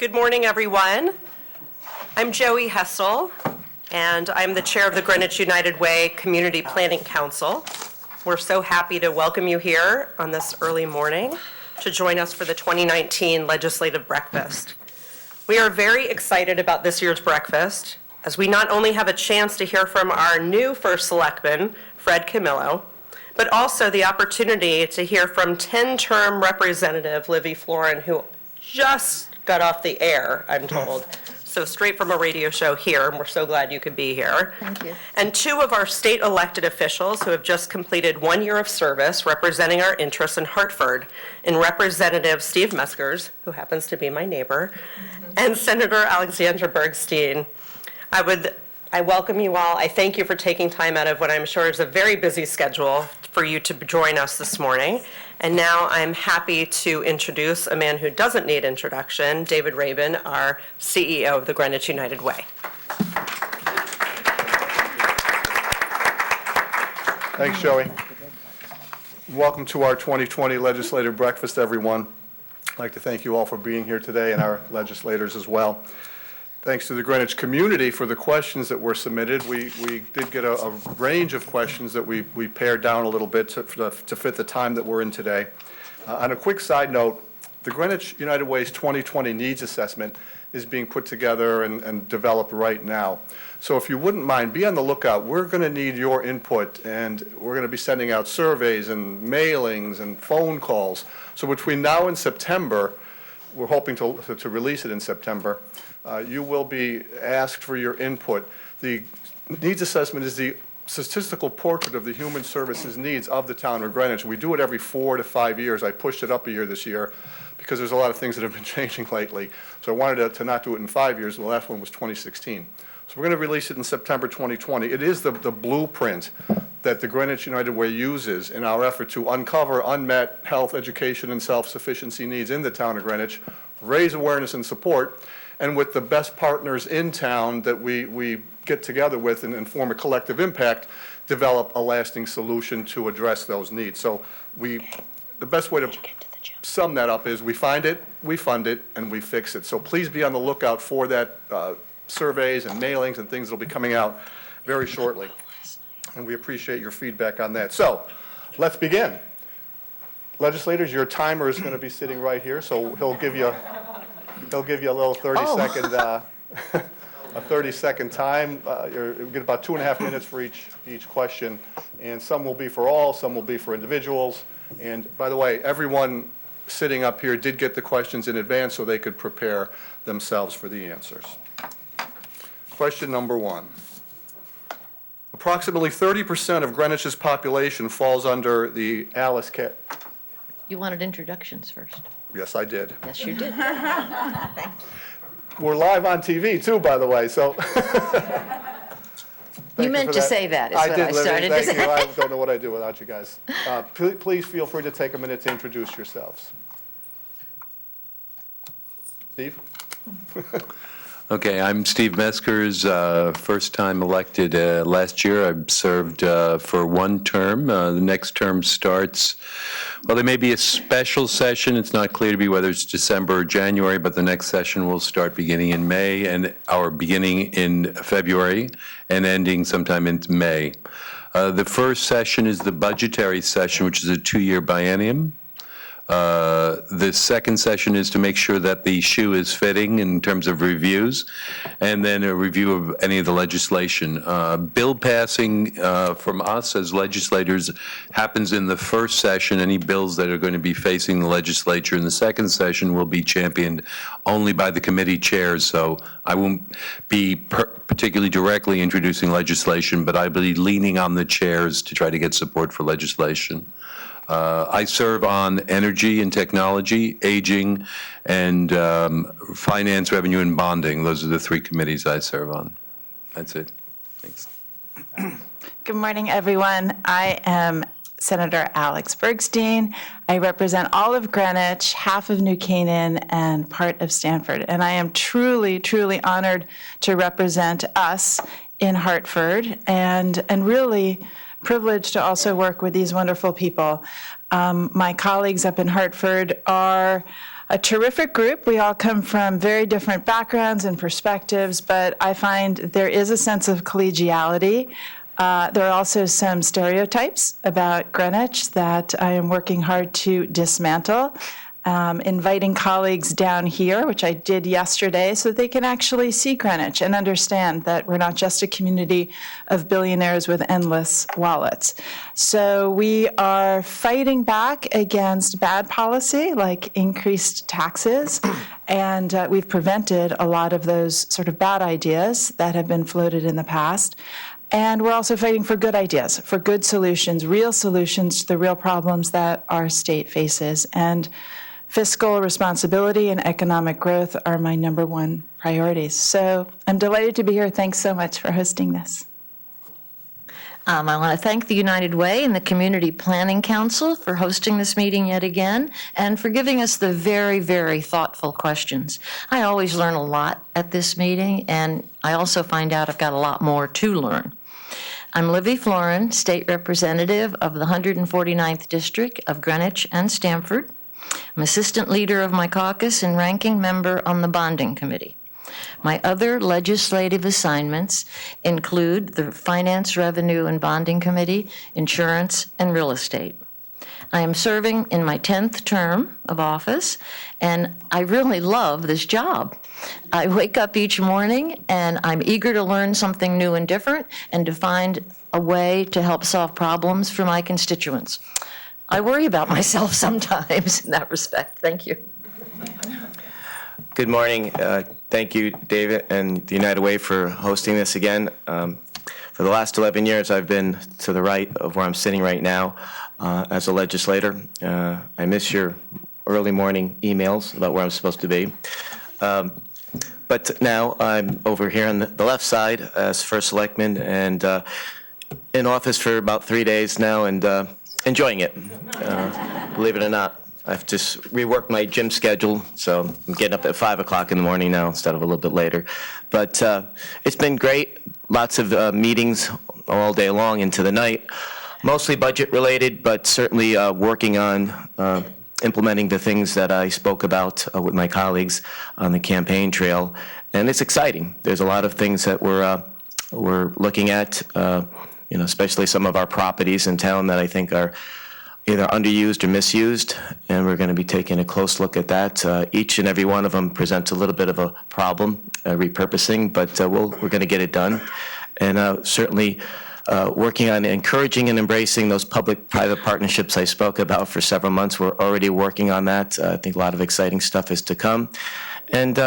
Good morning, everyone. I'm Joey Hessel, and I'm the chair of the Greenwich United Way Community Planning Council. We're so happy to welcome you here on this early morning to join us for the 2019 Legislative Breakfast. We are very excited about this year's breakfast, as we not only have a chance to hear from our new First Selectman, Fred Camillo, but also the opportunity to hear from 10-term Representative Livy Florin, who just got off the air, I'm told. So straight from a radio show here, and we're so glad you could be here. Thank you. And two of our state elected officials who have just completed 1 year of service representing our interests in Hartford, in Representative Steve Meskers, who happens to be my neighbor, and Senator Alexandra Bergstein. I welcome you all. I thank you for taking time out of what I'm sure is a very busy schedule for you to join us this morning. And now I'm happy to introduce a man who doesn't need introduction, David Rabin, our CEO of the Greenwich United Way. Thanks, Joey. Welcome to our 2020 Legislative Breakfast, everyone. I'd like to thank you all for being here today and our legislators as well. Thanks to the Greenwich community for the questions that were submitted. We did get a range of questions that we pared down a little bit to fit the time that we're in today. On a quick side note, the Greenwich United Way's 2020 needs assessment is being put together and developed right now. So if you wouldn't mind, be on the lookout. We're going to need your input, and we're going to be sending out surveys and mailings and phone calls. So between now and September, we're hoping to release it in September, you will be asked for your input. The needs assessment is the statistical portrait of the human services needs of the town of Greenwich. We do it every 4 to 5 years. I pushed it up a year this year because there's a lot of things that have been changing lately. So I wanted to not do it in 5 years. The last one was 2016. So we're going to release it in September 2020. It is the blueprint that the Greenwich United Way uses in our effort to uncover unmet health, education, and self-sufficiency needs in the town of Greenwich, raise awareness and support, and with the best partners in town that we get together with and form a collective impact, develop a lasting solution to address those needs. So the best way to sum that up is we find it, we fund it, and we fix it. So please be on the lookout for that surveys and mailings and things that will be coming out very shortly. And we appreciate your feedback on that. So let's begin. Legislators, your timer is going to be sitting right here, so he'll give you a little 30-second a 30-second time. You get about 2.5 minutes for each question, and some will be for all, some will be for individuals. And by the way, everyone sitting up here did get the questions in advance so they could prepare themselves for the answers. Question number 1. Approximately 30% of Greenwich's population falls under the Alice Cat. You wanted introductions first. Yes, I did. Yes, you did. We're live on TV too, by the way, so. You meant to say that, is what I started to say. Thank you. I don't know what I'd do without you guys. Please feel free to take a minute to introduce yourselves. Steve? Okay, I'm Steve Meskers, first time elected last year. I've served for 1 term. The next term starts, well, there may be a special session. It's not clear to me whether it's December or January, but the next session will start beginning in May and our beginning in February and ending sometime in May. The first session is the budgetary session, which is a 2-year biennium. The second session is to make sure that the shoe is fitting in terms of reviews, and then a review of any of the legislation. Bill passing from us as legislators happens in the first session. Any bills that are going to be facing the legislature in the second session will be championed only by the committee chairs, so I won't be particularly directly introducing legislation, but I'll be leaning on the chairs to try to get support for legislation. I serve on energy and technology, aging, and finance, revenue, and bonding. Those are the 3 committees I serve on. That's it. Thanks. Good morning, everyone. I am Senator Alex Bergstein. I represent all of Greenwich, half of New Canaan, and part of Stanford. And I am truly, truly honored to represent us in Hartford and really privileged to also work with these wonderful people. My colleagues up in Hartford are a terrific group. We all come from very different backgrounds and perspectives, but I find there is a sense of collegiality. There are also some stereotypes about Greenwich that I am working hard to dismantle. Inviting colleagues down here, which I did yesterday, so that they can actually see Greenwich and understand that we're not just a community of billionaires with endless wallets. So we are fighting back against bad policy like increased taxes, and we've prevented a lot of those sort of bad ideas that have been floated in the past. And we're also fighting for good ideas, for good solutions, real solutions to the real problems that our state faces. And fiscal responsibility and economic growth are my number one priorities. So I'm delighted to be here. Thanks so much for hosting this. I want to thank the United Way and the Community Planning Council for hosting this meeting yet again and for giving us the very, very thoughtful questions. I always learn a lot at this meeting, and I also find out I've got a lot more to learn. I'm Livy Florin, State Representative of the 149th District of Greenwich and Stamford. I'm Assistant Leader of my caucus and Ranking Member on the Bonding Committee. My other legislative assignments include the Finance, Revenue, and Bonding Committee, Insurance, and Real Estate. I am serving in my 10th term of office, and I really love this job. I wake up each morning, and I'm eager to learn something new and different and to find a way to help solve problems for my constituents. I worry about myself sometimes in that respect. Thank you. Good morning. Thank you, David, and the United Way for hosting this again. For the last 11 years, I've been to the right of where I'm sitting right now as a legislator. I miss your early morning emails about where I'm supposed to be. But now I'm over here on the left side as First Selectman and in office for about 3 days now and enjoying it, believe it or not. I've just reworked my gym schedule, so I'm getting up at 5 o'clock in the morning now instead of a little bit later. But it's been great. Lots of meetings all day long into the night, mostly budget-related, but certainly working on implementing the things that I spoke about with my colleagues on the campaign trail. And it's exciting. There's a lot of things that we're looking at, especially some of our properties in town that I think are either underused or misused, and we're going to be taking a close look at that. Each and every one of them presents a little bit of a problem, repurposing, but we're going to get it done. And certainly working on encouraging and embracing those public-private partnerships I spoke about for several months. We're already working on that. I think a lot of exciting stuff is to come. And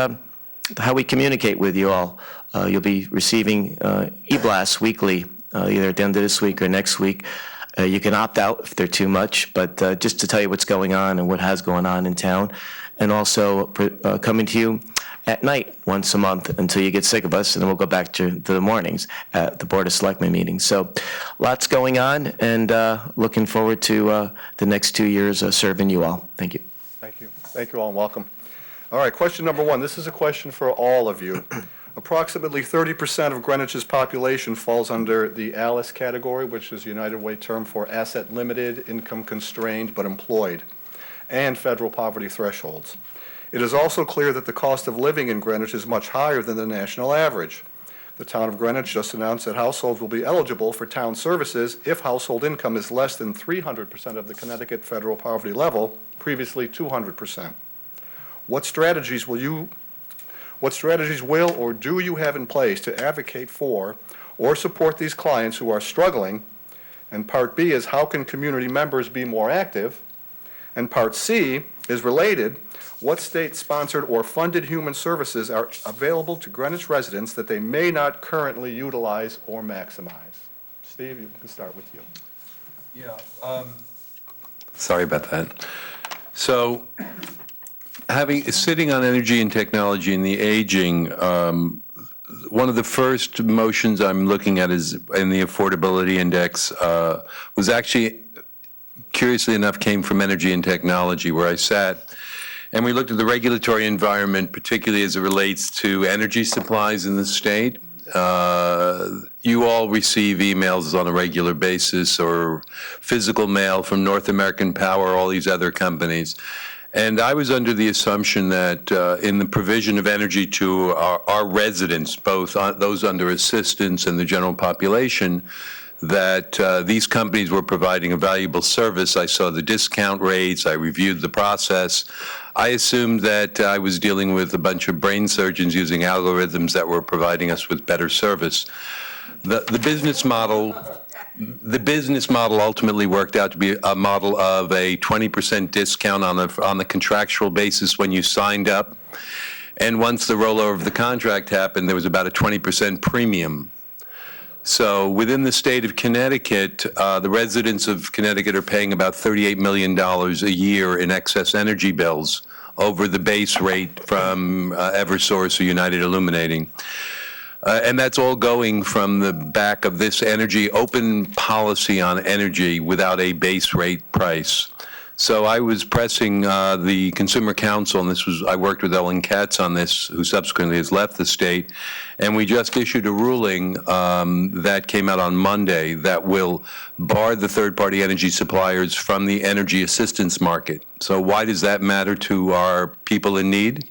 how we communicate with you all. You'll be receiving e-blasts weekly, either at the end of this week or next week. You can opt out if they're too much, but just to tell you what's going on and what has going on in town, and also coming to you at night once a month until you get sick of us, and then we'll go back to the mornings at the Board of Selectmen meetings. So lots going on, and looking forward to the next 2 years serving you all. Thank you. Thank you. Thank you all, and welcome. All right, question number one. This is a question for all of you. Approximately 30% of Greenwich's population falls under the ALICE category, which is United Way term for asset limited, income constrained, but employed, and federal poverty thresholds. It is also clear that the cost of living in Greenwich is much higher than the national average. The town of Greenwich just announced that households will be eligible for town services if household income is less than 300% of the Connecticut federal poverty level, previously 200%. What strategies will or do you have in place to advocate for or support these clients who are struggling? And part B is, how can community members be more active? And part C is related, what state-sponsored or funded human services are available to Greenwich residents that they may not currently utilize or maximize? Steve, you can start with you. Yeah. Sorry about that. So, sitting on energy and technology and the aging, one of the first motions I'm looking at is in the affordability index was actually, curiously enough, came from energy and technology, where I sat, and we looked at the regulatory environment, particularly as it relates to energy supplies in the state. You all receive emails on a regular basis or physical mail from North American Power, all these other companies. And I was under the assumption that in the provision of energy to our residents, both those under assistance and the general population, that these companies were providing a valuable service. I saw the discount rates. I reviewed the process. I assumed that I was dealing with a bunch of brain surgeons using algorithms that were providing us with better service. The business model ultimately worked out to be a model of a 20% discount on the contractual basis when you signed up. And once the rollover of the contract happened, there was about a 20% premium. So within the state of Connecticut, the residents of Connecticut are paying about $38 million a year in excess energy bills over the base rate from Eversource or United Illuminating. And that's all going from the back of this energy open policy on energy without a base rate price. So I was pressing the Consumer Council, and I worked with Ellen Katz on this, who subsequently has left the state, and we just issued a ruling that came out on Monday that will bar the third-party energy suppliers from the energy assistance market. So why does that matter to our people in need?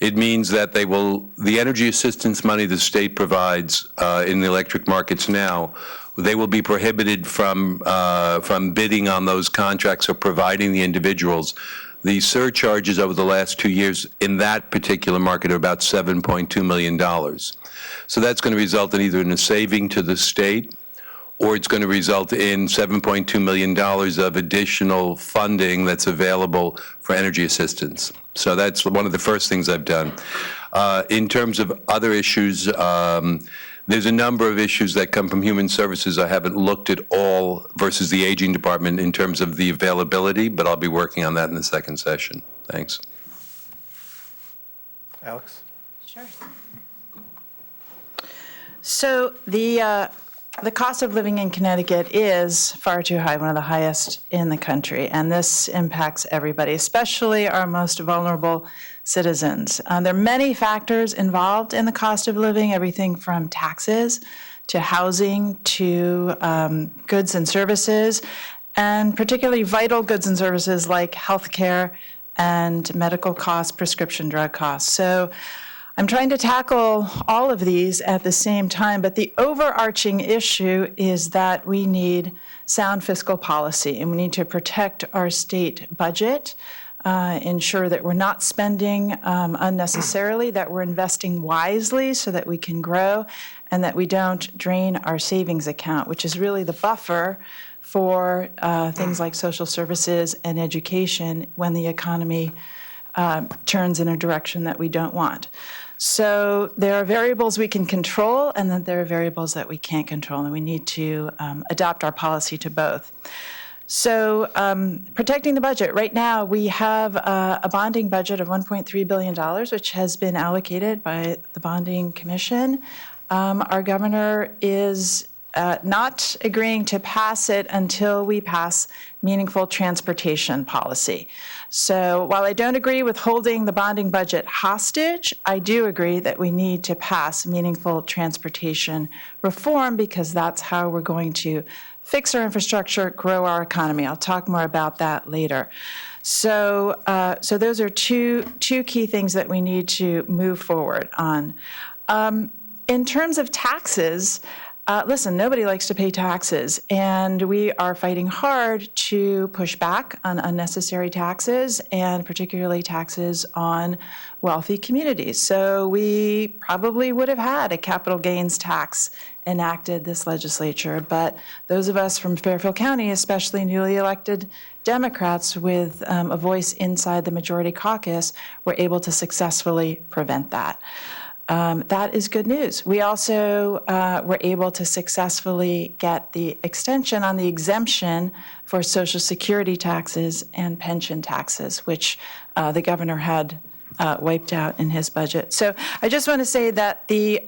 It means that the energy assistance money the state provides in the electric markets now, they will be prohibited from bidding on those contracts or providing the individuals. The surcharges over the last 2 years in that particular market are about $7.2 million. So that's going to result in either in a saving to the state, or it's going to result in $7.2 million of additional funding that's available for energy assistance. So that's one of the first things I've done. In terms of other issues, there's a number of issues that come from Human Services I haven't looked at all versus the Aging Department in terms of the availability, but I'll be working on that in the second session. Thanks. Alex? Sure. So the cost of living in Connecticut is far too high, one of the highest in the country, and this impacts everybody, especially our most vulnerable citizens. There are many factors involved in the cost of living, everything from taxes to housing to goods and services, and particularly vital goods and services like healthcare and medical costs, prescription drug costs. So I'm trying to tackle all of these at the same time, but the overarching issue is that we need sound fiscal policy, and we need to protect our state budget, ensure that we're not spending unnecessarily, that we're investing wisely so that we can grow, and that we don't drain our savings account, which is really the buffer for things like social services and education when the economy turns in a direction that we don't want. So there are variables we can control, and then there are variables that we can't control, and we need to adapt our policy to both. So protecting the budget. Right now, we have a bonding budget of $1.3 billion, which has been allocated by the Bonding Commission. Our governor is not agreeing to pass it until we pass meaningful transportation policy. So while I don't agree with holding the bonding budget hostage, I do agree that we need to pass meaningful transportation reform, because that's how we're going to fix our infrastructure, grow our economy. I'll talk more about that later. So those are two key things that we need to move forward on. In terms of taxes, listen, nobody likes to pay taxes, and we are fighting hard to push back on unnecessary taxes, and particularly taxes on wealthy communities. So we probably would have had a capital gains tax enacted this legislature, but those of us from Fairfield County, especially newly elected Democrats with a voice inside the majority caucus, were able to successfully prevent that. That is good news. We also were able to successfully get the extension on the exemption for Social Security taxes and pension taxes, which the governor had wiped out in his budget. So I just want to say that the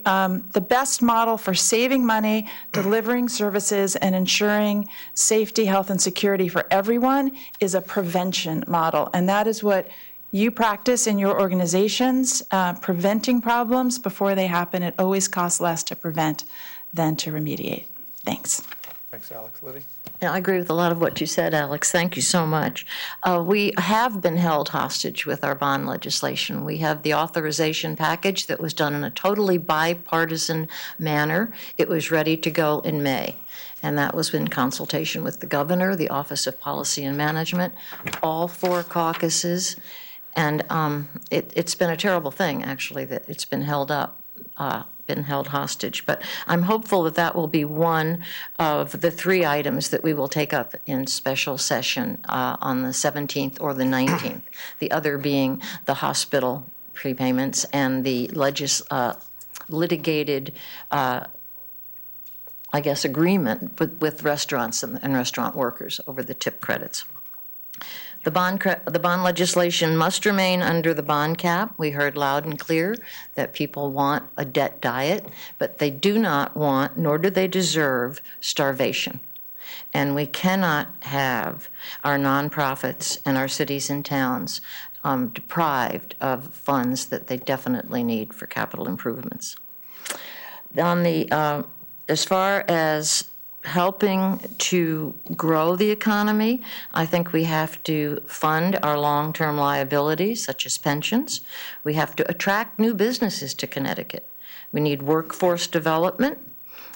best model for saving money, delivering services, and ensuring safety, health, and security for everyone is a prevention model, and that is what you practice in your organizations, preventing problems before they happen. It always costs less to prevent than to remediate. Thanks. Thanks, Alex. Libby? Yeah, I agree with a lot of what you said, Alex. Thank you so much. We have been held hostage with our bond legislation. We have the authorization package that was done in a totally bipartisan manner. It was ready to go in May, and that was in consultation with the governor, the Office of Policy and Management, all 4 caucuses. And it's been a terrible thing, actually, that it's been held up. Been held hostage. But I'm hopeful that that will be one of the 3 items that we will take up in special session on the 17th or the 19th, the other being the hospital prepayments and the litigated, I guess, agreement with restaurants and restaurant workers over the tip credits. The bond legislation must remain under the bond cap. We heard loud and clear that people want a debt diet, but they do not want, nor do they deserve, starvation. And we cannot have our nonprofits and our cities and towns deprived of funds that they definitely need for capital improvements. On the, as far as helping to grow the economy, I think we have to fund our long-term liabilities, such as pensions. We have to attract new businesses to Connecticut. We need workforce development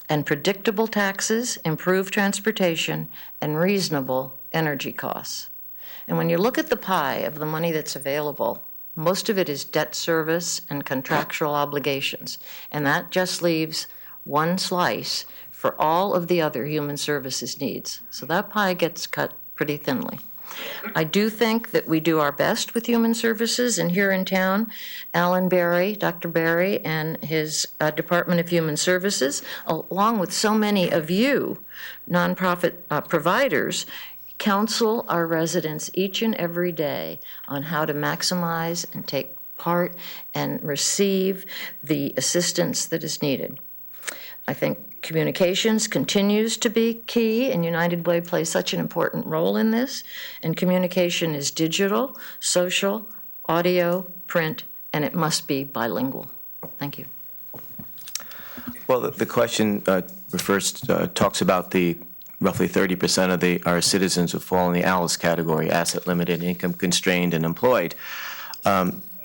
and predictable taxes, improved transportation, and reasonable energy costs. And when you look at the pie of the money that's available, most of it is debt service and contractual obligations, and that just leaves one slice for all of the other human services needs. So that pie gets cut pretty thinly. I do think that we do our best with human services, and here in town, Alan Berry, Dr. Berry, and his Department of Human Services, along with so many of you nonprofit providers, counsel our residents each and every day on how to maximize and take part and receive the assistance that is needed. I think communications continues to be key, and United Way plays such an important role in this. And communication is digital, social, audio, print, and it must be bilingual. Thank you. Well, the question talks about the roughly 30% of our citizens who fall in the ALICE category, asset limited, income constrained, and employed.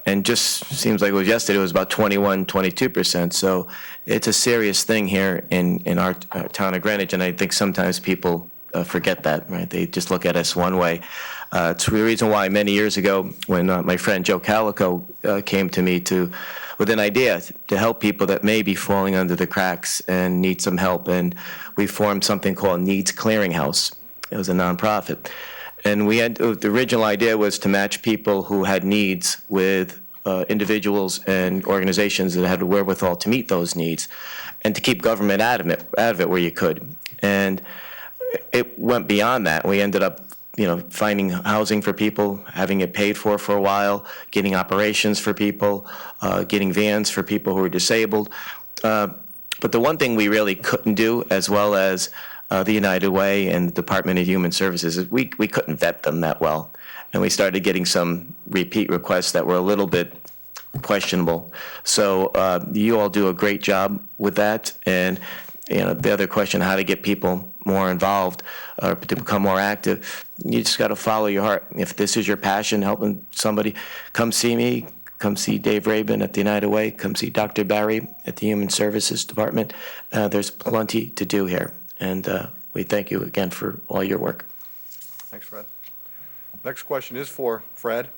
And just seems like it was yesterday, it was about 21, 22%. So it's a serious thing here in our town of Greenwich, and I think sometimes people forget that, right? They just look at us one way. It's the reason why many years ago, when my friend Joe Calico came to me with an idea to help people that may be falling under the cracks and need some help, and we formed something called Needs Clearinghouse. It was a nonprofit. And the original idea was to match people who had needs with individuals and organizations that had the wherewithal to meet those needs, and to keep government out of it where you could. And it went beyond that. We ended up, finding housing for people, having it paid for a while, getting operations for people, getting vans for people who are disabled. But the one thing we really couldn't do, as well as the United Way and the Department of Human Services, is we couldn't vet them that well. And we started getting some repeat requests that were a little bit questionable. So you all do a great job with that. And the other question, how to get people more involved or to become more active, you just got to follow your heart. If this is your passion, helping somebody, come see me. Come see Dave Rabin at the United Way. Come see Dr. Barry at the Human Services Department. There's plenty to do here. And we thank you again for all your work. Thanks, Fred. Next question is for Fred.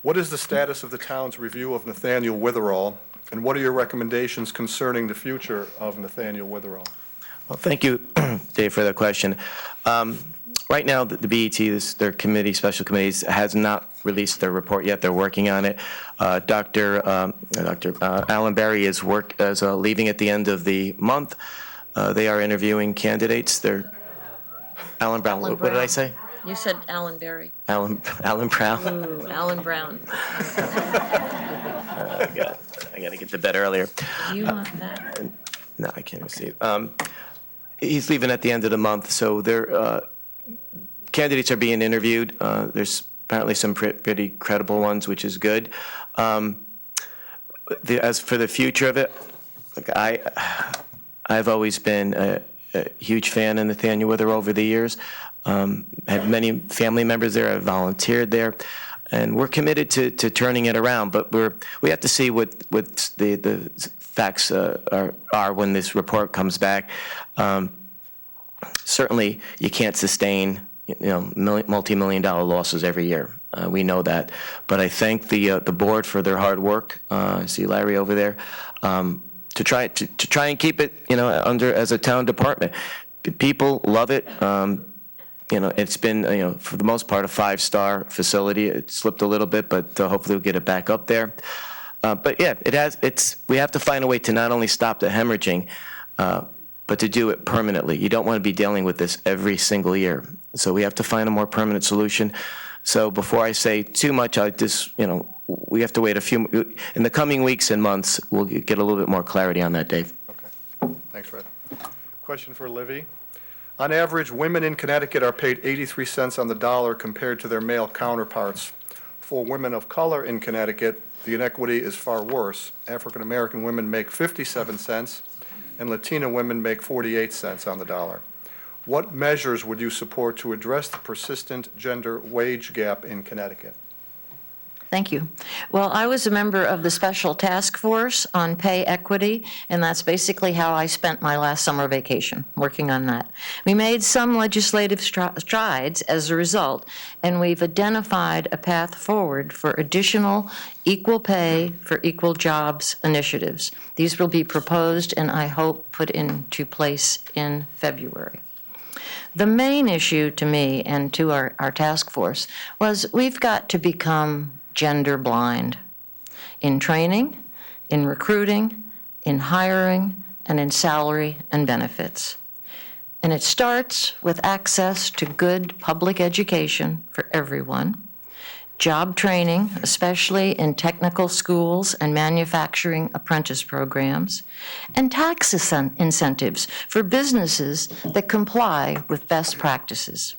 What is the status of the town's review of Nathaniel Witherall, and what are your recommendations concerning the future of Nathaniel Witherall? Well, thank you, Dave, for that question. Right now, the BET, their committee, special committees, has not released their report yet. They're working on it. Dr. Alan Berry is leaving at the end of the month. They are interviewing candidates. They're Alan Brown. Alan What did I say? You said Alan Berry. Alan Brown. Ooh, Alan Brown. I got to get to bed earlier. Do you want that? No, I can't even see it. He's leaving at the end of the month, so their candidates are being interviewed. There's apparently some pretty credible ones, which is good. As for the future of it, look, I've always been a huge fan of Nathaniel Wither over the years. Had many family members there. I volunteered there. And we're committed to turning it around, but we have to see what the facts are when this report comes back. Certainly, you can't sustain multi-million-dollar losses every year. We know that, but I thank the board for their hard work. I see Larry over there to try and keep it under as a town department. People love it. It's been, for the most part, a 5-star facility. It slipped a little bit, but hopefully we'll get it back up there. But yeah, we have to find a way to not only stop the hemorrhaging, but to do it permanently. You don't want to be dealing with this every single year. So we have to find a more permanent solution. So before I say too much, we have to wait in the coming weeks and months, we'll get a little bit more clarity on that, Dave. Okay. Thanks, Red. Question for Livy. On average, women in Connecticut are paid 83 cents on the dollar compared to their male counterparts. For women of color in Connecticut, the inequity is far worse. African American women make 57 cents, and Latina women make 48 cents on the dollar. What measures would you support to address the persistent gender wage gap in Connecticut? Thank you. Well, I was a member of the Special Task Force on Pay Equity, and that's basically how I spent my last summer vacation, working on that. We made some legislative strides as a result, and we've identified a path forward for additional equal pay for equal jobs initiatives. These will be proposed and I hope put into place in February. The main issue to me and to our task force was we've got to become gender blind in training, in recruiting, in hiring, and in salary and benefits. And it starts with access to good public education for everyone, job training, especially in technical schools and manufacturing apprentice programs, and tax incentives for businesses that comply with best practices.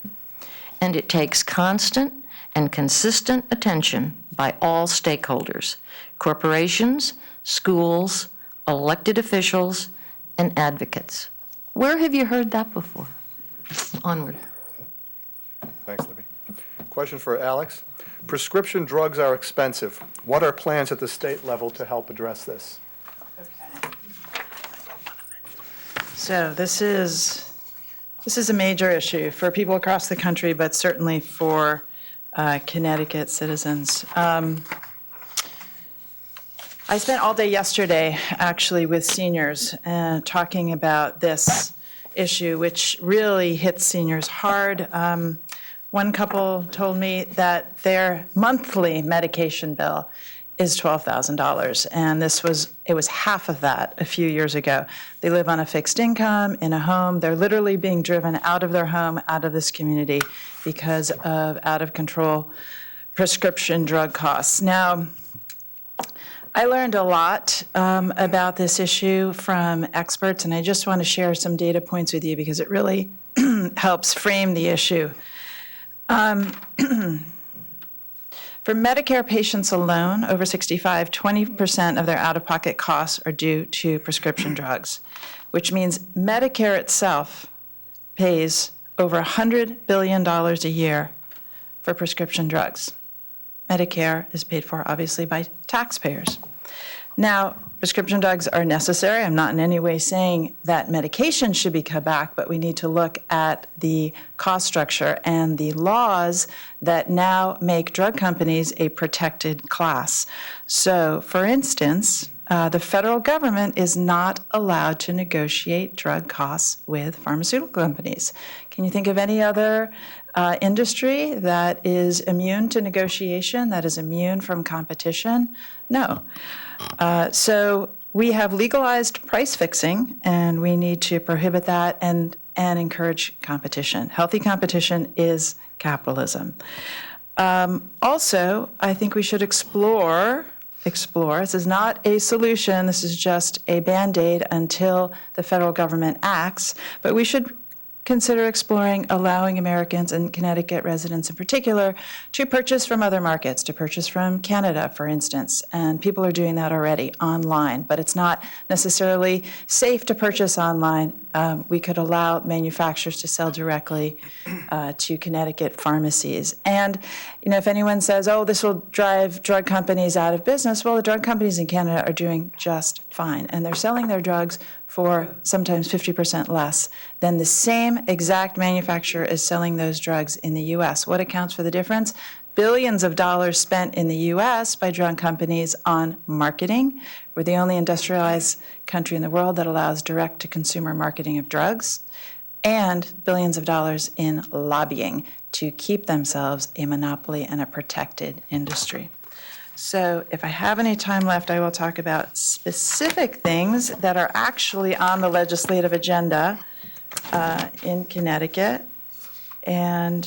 And it takes constant and consistent attention by all stakeholders, corporations, schools, elected officials, and advocates. Where have you heard that before? Onward. Thanks, Libby. Question for Alex. Prescription drugs are expensive. What are plans at the state level to help address this? So this is a major issue for people across the country, but certainly for Connecticut citizens. I spent all day yesterday actually with seniors talking about this issue, which really hits seniors hard. One couple told me that their monthly medication bill is $12,000, and it was half of that a few years ago. They live on a fixed income in a home. They're literally being driven out of their home, out of this community, because of out-of-control prescription drug costs. Now, I learned a lot about this issue from experts, and I just want to share some data points with you because it really helps frame the issue. For Medicare patients alone, over 65, 20% of their out-of-pocket costs are due to prescription drugs, which means Medicare itself pays over $100 billion a year for prescription drugs. Medicare is paid for, obviously, by taxpayers. Now, prescription drugs are necessary. I'm not in any way saying that medication should be cut back, but we need to look at the cost structure and the laws that now make drug companies a protected class. So, for instance, the federal government is not allowed to negotiate drug costs with pharmaceutical companies. Can you think of any other industry that is immune to negotiation, that is immune from competition? No. So we have legalized price fixing, and we need to prohibit that and encourage competition. Healthy competition is capitalism. Also, I think we should explore, this is not a solution, this is just a Band-Aid until the federal government acts, but we should consider exploring allowing Americans and Connecticut residents in particular to purchase from other markets, to purchase from Canada, for instance. And people are doing that already online, but it's not necessarily safe to purchase online we could allow manufacturers to sell directly to Connecticut pharmacies. And, if anyone says, oh, this will drive drug companies out of business, well, the drug companies in Canada are doing just fine. And they're selling their drugs for sometimes 50% less than the same exact manufacturer is selling those drugs in the U.S. What accounts for the difference? Billions of dollars spent in the U.S. by drug companies on marketing. We're the only industrialized country in the world that allows direct-to-consumer marketing of drugs, and billions of dollars in lobbying to keep themselves a monopoly and a protected industry. So if I have any time left, I will talk about specific things that are actually on the legislative agenda in Connecticut. And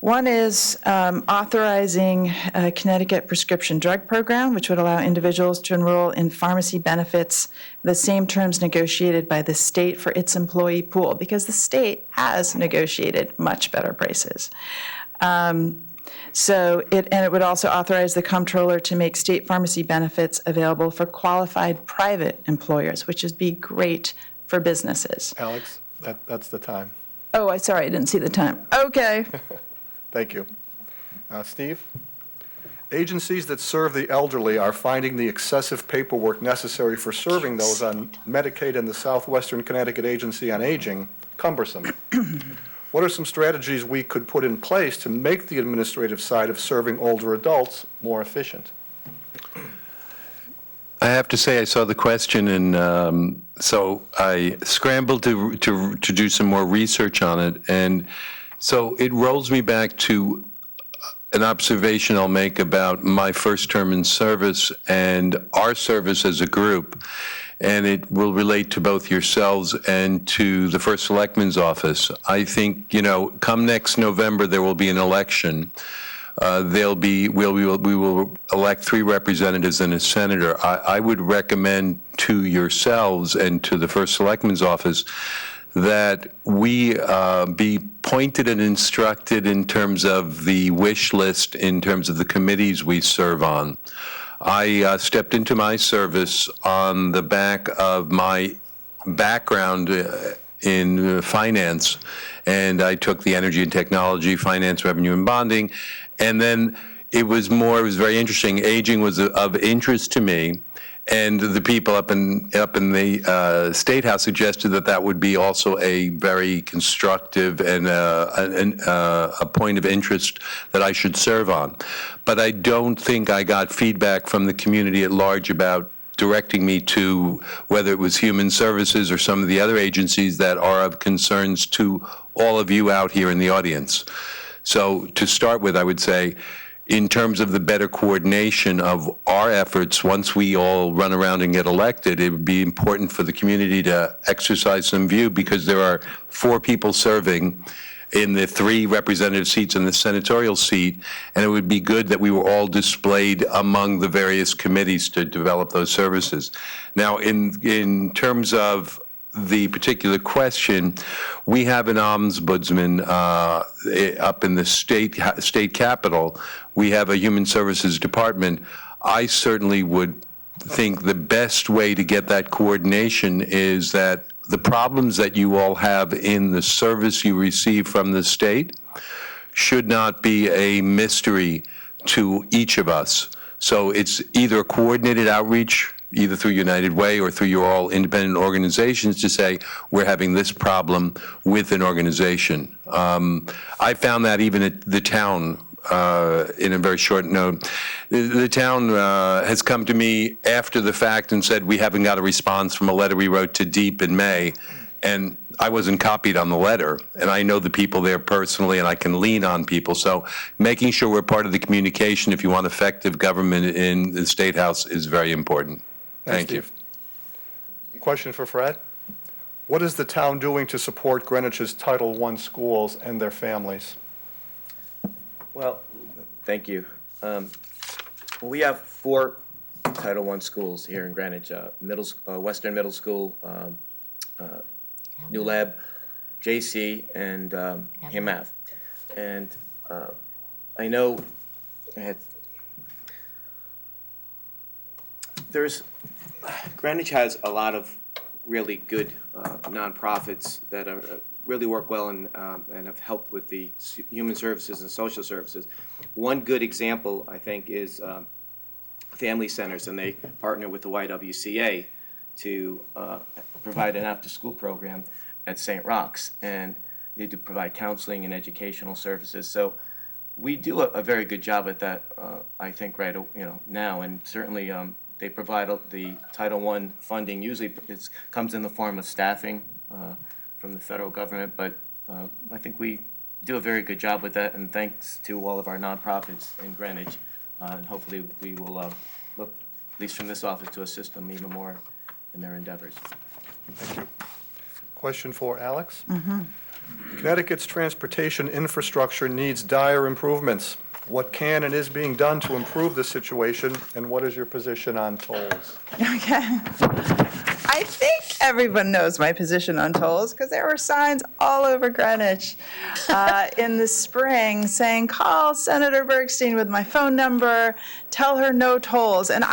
one is authorizing a Connecticut prescription drug program, which would allow individuals to enroll in pharmacy benefits the same terms negotiated by the state for its employee pool, because the state has negotiated much better prices. It would also authorize the comptroller to make state pharmacy benefits available for qualified private employers, which would be great for businesses. Alex, that's the time. Oh, sorry, I didn't see the time. Okay. Thank you. Steve? Agencies that serve the elderly are finding the excessive paperwork necessary for serving those on Medicaid and the Southwestern Connecticut Agency on Aging cumbersome. What are some strategies we could put in place to make the administrative side of serving older adults more efficient? I have to say, I saw the question, and so I scrambled to do some more research on it. And so it rolls me back to an observation I'll make about my first term in service and our service as a group. And it will relate to both yourselves and to the First Selectman's office. I think, come next November, there will be an election. We will elect 3 representatives and a senator. I would recommend to yourselves and to the First Selectman's office that we be pointed and instructed in terms of the wish list, in terms of the committees we serve on. I stepped into my service on the back of my background in finance, and I took the energy and technology, finance, revenue, and bonding. And then it was very interesting. Aging was of interest to me, and the people up in the State House suggested that would be also a very constructive and a point of interest that I should serve on. But I don't think I got feedback from the community at large about directing me to whether it was Human Services or some of the other agencies that are of concerns to all of you out here in the audience. So to start with, I would say, in terms of the better coordination of our efforts, once we all run around and get elected, it would be important for the community to exercise some view, because there are 4 people serving in the 3 representative seats in the senatorial seat, and it would be good that we were all displayed among the various committees to develop those services. Now, in terms of the particular question, we have an ombudsman up in the state capitol. We have a human services department. I certainly would think the best way to get that coordination is that the problems that you all have in the service you receive from the state should not be a mystery to each of us. So it's either coordinated outreach, either through United Way or through your all independent organizations, to say, we're having this problem with an organization. I found that even at the town, in a very short note. The town has come to me after the fact and said, we haven't got a response from a letter we wrote to DEEP in May. And I wasn't copied on the letter, and I know the people there personally, and I can lean on people. So making sure we're part of the communication, if you want effective government in the State House, is very important. Thank you. Question for Fred. What is the town doing to support Greenwich's Title I schools and their families? Well, thank you. We have 4 Title I schools here in Greenwich, Western Middle School, New Lab, JC, and Hamath. And I know Greenwich has a lot of really good nonprofits that are, really work well and have helped with the human services and social services. One good example, I think, is family centers, and they partner with the YWCA to provide an after-school program at St. Rock's, and they do provide counseling and educational services. So we do a very good job at that, I think, right, now, and certainly they provide the Title I funding. Usually it comes in the form of staffing from the federal government, but I think we do a very good job with that, and thanks to all of our nonprofits in Greenwich, and hopefully we will look, at least from this office, to assist them even more in their endeavors. Thank you. Question for Alex. Connecticut's transportation infrastructure needs dire improvements. What can and is being done to improve the situation, and what is your position on tolls? Okay. I think everyone knows my position on tolls because there were signs all over Greenwich in the spring saying, call Senator Bergstein with my phone number, tell her no tolls. And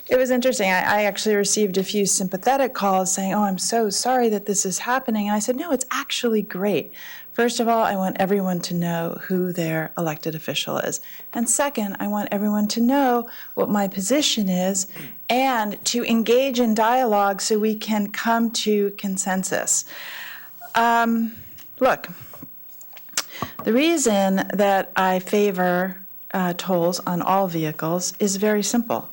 it was interesting. I actually received a few sympathetic calls saying, oh, I'm so sorry that this is happening. And I said, no, it's actually great. First of all, I want everyone to know who their elected official is. And second, I want everyone to know what my position is and to engage in dialogue so we can come to consensus. Look, the reason that I favor tolls on all vehicles is very simple.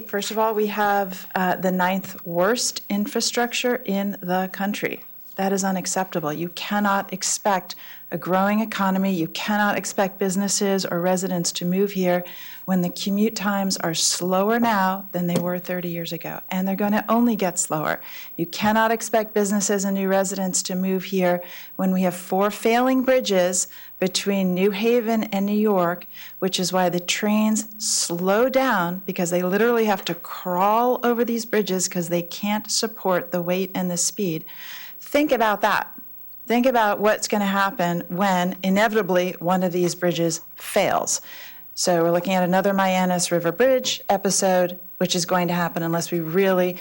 First of all, we have the 9th worst infrastructure in the country. That is unacceptable. You cannot expect a growing economy. You cannot expect businesses or residents to move here when the commute times are slower now than they were 30 years ago, and they're going to only get slower. You cannot expect businesses and new residents to move here when we have 4 failing bridges between New Haven and New York, which is why the trains slow down, because they literally have to crawl over these bridges because they can't support the weight and the speed. Think about that. Think about what's going to happen when, inevitably, one of these bridges fails. So we're looking at another Myannis River Bridge episode, which is going to happen unless we really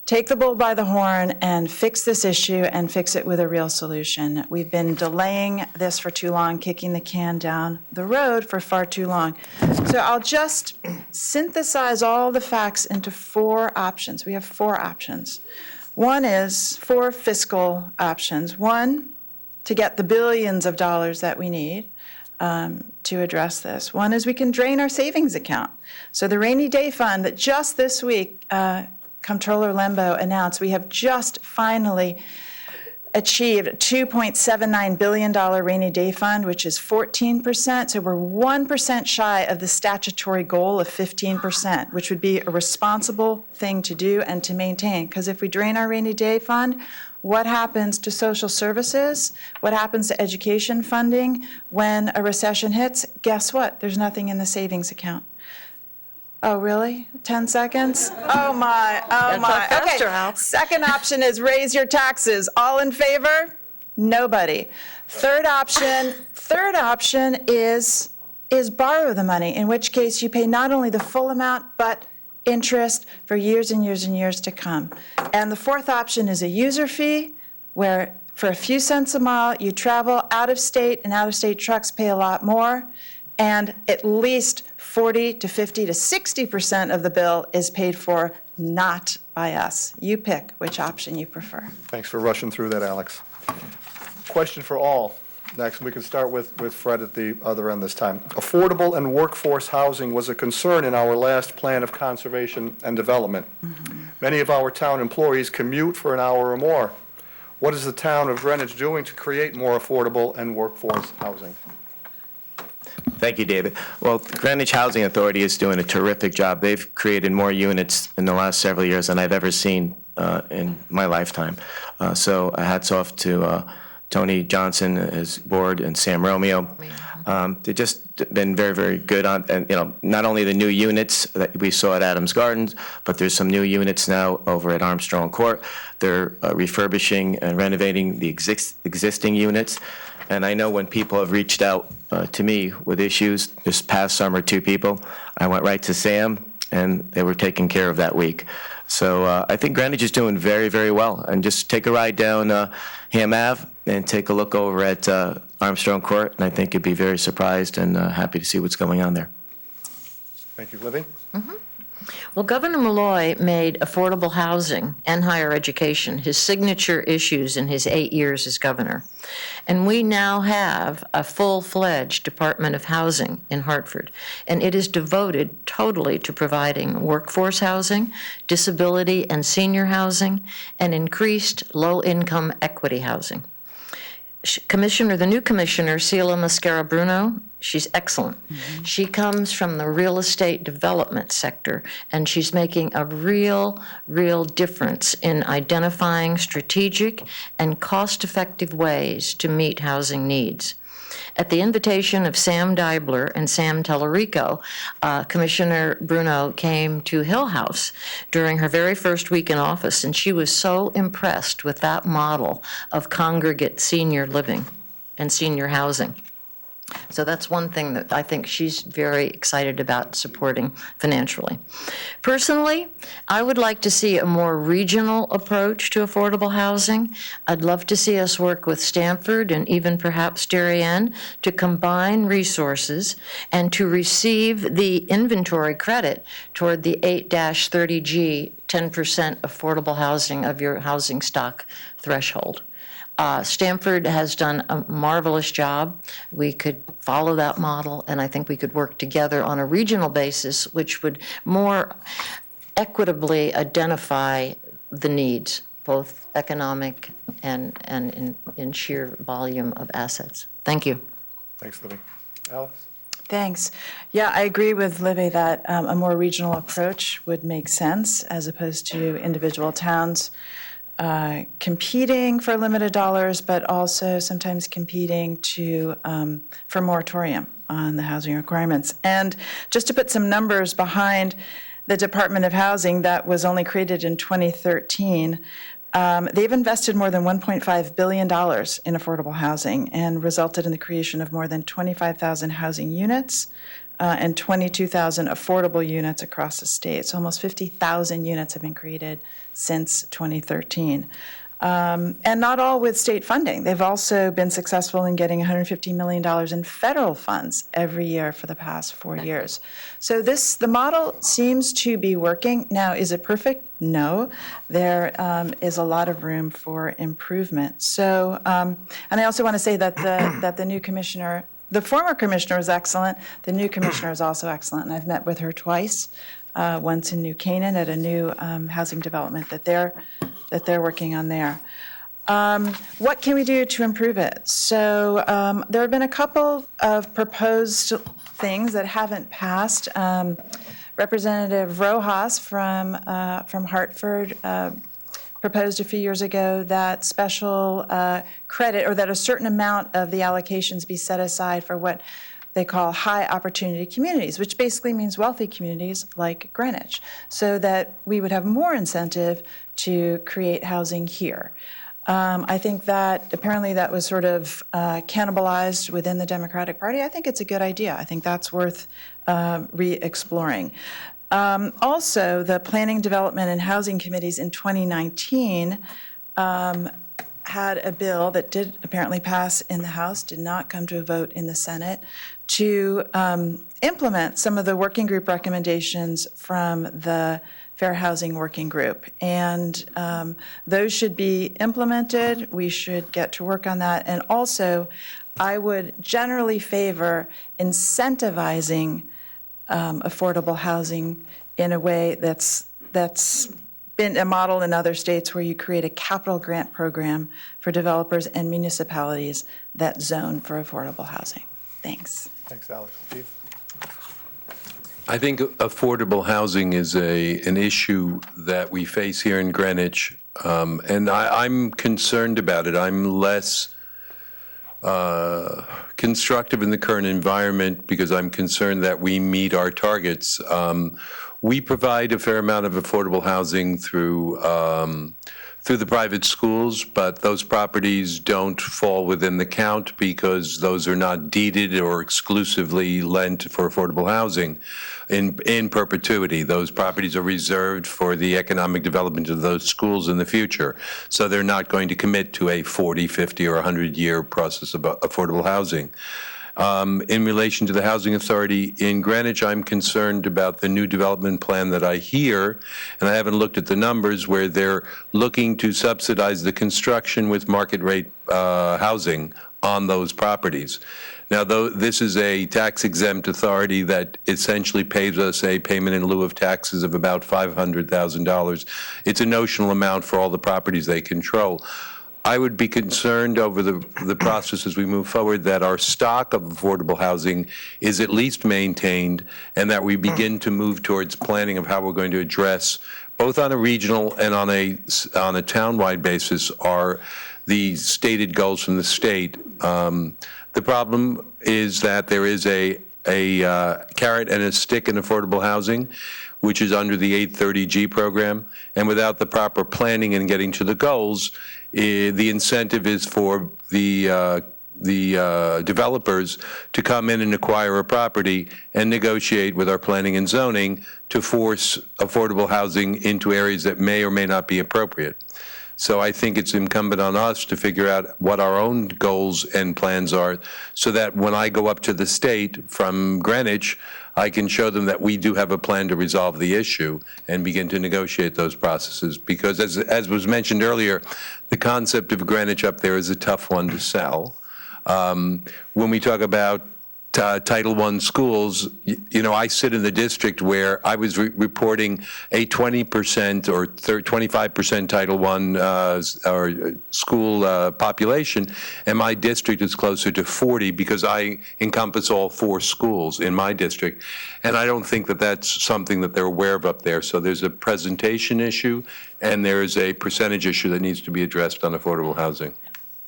take the bull by the horn and fix this issue and fix it with a real solution. We've been delaying this for too long, kicking the can down the road for far too long. So I'll just synthesize all the facts into 4 options. We have 4 options. One is 4 fiscal options. One, to get the billions of dollars that we need to address this. One is we can drain our savings account. So the rainy day fund that just this week, Comptroller Lembo announced, we have just finally achieved a $2.79 billion rainy day fund, which is 14%. So we're 1% shy of the statutory goal of 15%, which would be a responsible thing to do and to maintain. Because if we drain our rainy day fund, what happens to social services? What happens to education funding when a recession hits? Guess what? There's nothing in the savings account. Oh, really? 10 seconds? Oh, my. Oh, my. Talk faster, Okay. Al. Second option is raise your taxes. All in favor? Nobody. Third option is borrow the money, in which case you pay not only the full amount, but interest for years and years and years to come. And the fourth option is a user fee, where for a few cents a mile, you travel out of state, and out-of-state trucks pay a lot more, and at least 40 to 50 to 60% of the bill is paid for not by us. You pick which option you prefer. Thanks for rushing through that, Alex. Question for all. Next, we can start with Fred at the other end this time. Affordable and workforce housing was a concern in our last plan of conservation and development. Many of our town employees commute for an hour or more. What is the town of Greenwich doing to create more affordable and workforce housing? Thank you, David. Well, the Greenwich Housing Authority is doing a terrific job. They've created more units in the last several years than I've ever seen in my lifetime. So hats off to Tony Johnson, his board, and Sam Romeo. They've just been very, very good on, and not only the new units that we saw at Adams Gardens, but there's some new units now over at Armstrong Court. They're refurbishing and renovating the existing units. And I know when people have reached out to me with issues, this past summer, 2 people, I went right to Sam, and they were taken care of that week. So I think Greenwich is doing very, very well. And just take a ride down Ham Ave and take a look over at Armstrong Court, and I think you'd be very surprised and happy to see what's going on there. Thank you. Libby? Well, Governor Malloy made affordable housing and higher education his signature issues in his 8 years as governor. And we now have a full-fledged Department of Housing in Hartford, and it is devoted totally to providing workforce housing, disability and senior housing, and increased low-income equity housing. The new commissioner, Sheila Mascara-Bruno, she's excellent. She comes from the real estate development sector, and she's making a real difference in identifying strategic and cost-effective ways to meet housing needs. At the invitation of Sam Deibler and Sam Tellerico, Commissioner Bruno came to Hill House during her very first week in office, and she was so impressed with that model of congregate senior living and senior housing. So that's one thing that I think she's very excited about supporting financially. Personally, I would like to see a more regional approach to affordable housing. I'd love to see us work with Stanford and even perhaps Darien to combine resources and to receive the inventory credit toward the 8-30G 10% affordable housing of your housing stock threshold. Stanford has done a marvelous job. We could follow that model, and I think we could work together on a regional basis, which would more equitably identify the needs, both economic and in sheer volume of assets. Thank you. Thanks, Libby. Alex? Thanks. Yeah, I agree with Libby that a more regional approach would make sense as opposed to individual towns competing for limited dollars, but also sometimes competing for moratorium on the housing requirements. And just to put some numbers behind the Department of Housing that was only created in 2013, they've invested more than $1.5 billion in affordable housing and resulted in the creation of more than 25,000 housing units and 22,000 affordable units across the state. So almost 50,000 units have been created since 2013. And not all with state funding. They've also been successful in getting $150 million in federal funds every year for the past 4 years. So the model seems to be working. Now, is it perfect? No. There is a lot of room for improvement. So, and I also want to say that the new commissioner, the former commissioner was excellent. The new commissioner is also excellent, and I've met with her twice, once in New Canaan at a new housing development that they're working on there. What can we do to improve it? So there have been a couple of proposed things that haven't passed. Representative Rojas from Hartford proposed a few years ago that special credit, or that a certain amount of the allocations be set aside for what they call high opportunity communities, which basically means wealthy communities like Greenwich, so that we would have more incentive to create housing here. I think that apparently that was sort of cannibalized within the Democratic Party. I think it's a good idea. I think that's worth re-exploring. Also, the Planning, Development, and Housing Committees in 2019 had a bill that did apparently pass in the House, did not come to a vote in the Senate, to implement some of the working group recommendations from the Fair Housing Working Group. And those should be implemented. We should get to work on that. And also, I would generally favor incentivizing affordable housing in a way that's been a model in other states, where you create a capital grant program for developers and municipalities that zone for affordable housing. Thanks. Thanks, Alex. Steve? I think affordable housing is an issue that we face here in Greenwich, and I'm concerned about it. I'm less constructive in the current environment because I'm concerned that we meet our targets. We provide a fair amount of affordable housing through through the private schools, but those properties don't fall within the count because those are not deeded or exclusively lent for affordable housing in perpetuity. Those properties are reserved for the economic development of those schools in the future. So they're not going to commit to a 40, 50, or 100-year process of affordable housing. In relation to the Housing Authority in Greenwich, I'm concerned about the new development plan that I hear, and I haven't looked at the numbers, where they're looking to subsidize the construction with market rate housing on those properties. Now, though this is a tax-exempt authority that essentially pays us a payment in lieu of taxes of about $500,000, it's a notional amount for all the properties they control. I would be concerned over the process as we move forward that our stock of affordable housing is at least maintained, and that we begin to move towards planning of how we're going to address, both on a regional and on a townwide basis, are the stated goals from the state. The problem is that there is a carrot and a stick in affordable housing, which is under the 830G program, and without the proper planning and getting to the goals, the incentive is for the developers to come in and acquire a property and negotiate with our planning and zoning to force affordable housing into areas that may or may not be appropriate. So I think it's incumbent on us to figure out what our own goals and plans are, so that when I go up to the state from Greenwich, I can show them that we do have a plan to resolve the issue and begin to negotiate those processes. Because as was mentioned earlier, the concept of Greenwich up there is a tough one to sell. When we talk about Title I schools, you know, I sit in the district where I was reporting a 20% or 25% Title I or school population, and my district is closer to 40 because I encompass all 4 schools in my district. And I don't think that that's something that they're aware of up there. So there's a presentation issue, and there's a percentage issue that needs to be addressed on affordable housing.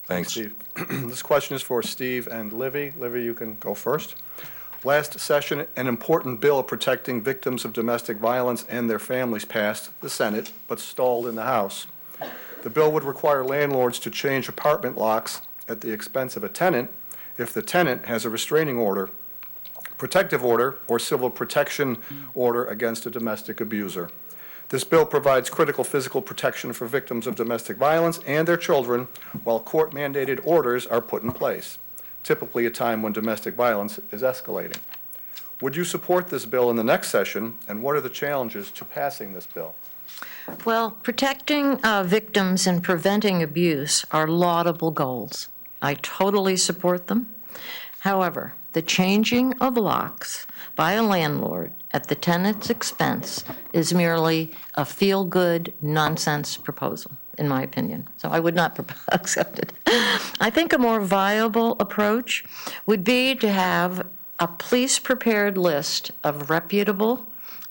Thanks. Steve. This question is for Steve and Livy. Livy, you can go first. Last session, an important bill protecting victims of domestic violence and their families passed the Senate, but stalled in the House. The bill would require landlords to change apartment locks at the expense of a tenant if the tenant has a restraining order, protective order, or civil protection order against a domestic abuser. This bill provides critical physical protection for victims of domestic violence and their children, while court-mandated orders are put in place, typically a time when domestic violence is escalating. Would you support this bill in the next session, and what are the challenges to passing this bill? Well, protecting victims and preventing abuse are laudable goals. I totally support them. However, the changing of locks by a landlord at the tenant's expense is merely a feel-good nonsense proposal, in my opinion. So I would not accept it. I think a more viable approach would be to have a police-prepared list of reputable,